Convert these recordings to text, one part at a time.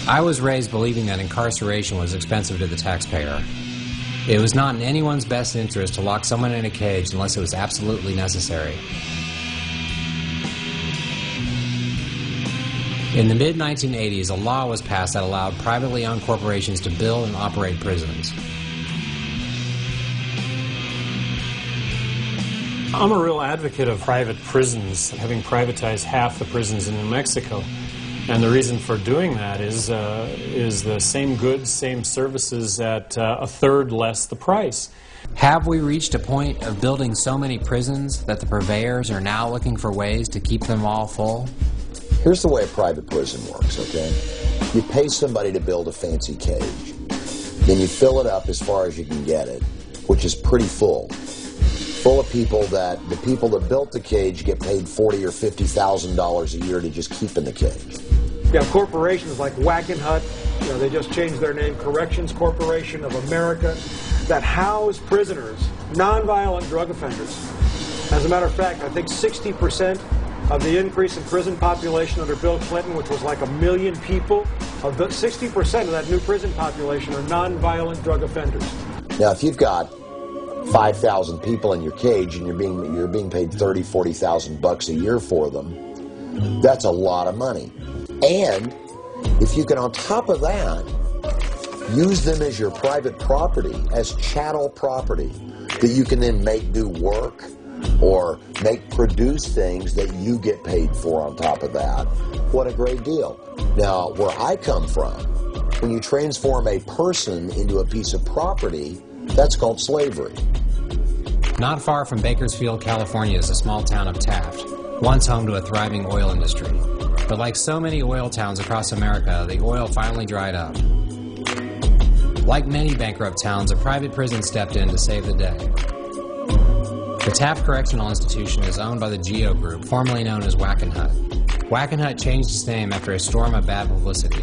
I was raised believing that incarceration was expensive to the taxpayer. It was not in anyone's best interest to lock someone in a cage unless it was absolutely necessary. In the mid-1980s, a law was passed that allowed privately owned corporations to build and operate prisons. I'm a real advocate of private prisons, having privatized half the prisons in New Mexico. And the reason for doing that is the same goods, same services at a third less the price. Have we reached a point of building so many prisons that the purveyors are now looking for ways to keep them all full? Here's the way a private prison works, okay? You pay somebody to build a fancy cage. Then you fill it up as far as you can get it, which is pretty full. Full of people that, the people that built the cage get paid $40,000 or $50,000 a year to just keep in the cage. You have corporations like Wackenhut, they just changed their name, Corrections Corporation of America, that house prisoners, nonviolent drug offenders. As a matter of fact, I think 60% of the increase in prison population under Bill Clinton, which was like 1 million people, of the 60% of that new prison population are nonviolent drug offenders. Now, if you've got 5,000 people in your cage and you're being paid $30,000, $40,000 a year for them, that's a lot of money. And if you can, on top of that, use them as your private property, as chattel property, that you can then make do work or produce things that you get paid for on top of that, what a great deal. Now, where I come from, when you transform a person into a piece of property, that's called slavery. Not far from Bakersfield, California is a small town of Taft, once home to a thriving oil industry. But like so many oil towns across America, the oil finally dried up. Like many bankrupt towns, a private prison stepped in to save the day. The Taft Correctional Institution is owned by the Geo Group, formerly known as Wackenhut. Wackenhut changed its name after a storm of bad publicity.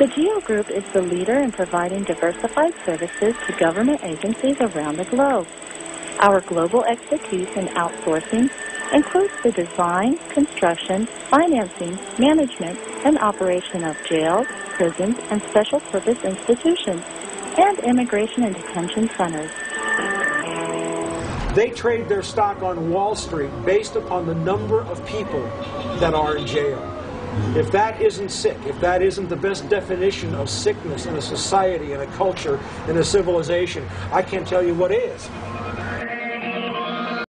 The Geo Group is the leader in providing diversified services to government agencies around the globe. Our global expertise in outsourcing includes the design, construction, financing, management, and operation of jails, prisons, and special purpose institutions, and immigration and detention centers. They trade their stock on Wall Street based upon the number of people that are in jail. If that isn't sick, if that isn't the best definition of sickness in a society, in a culture, in a civilization, I can't tell you what is.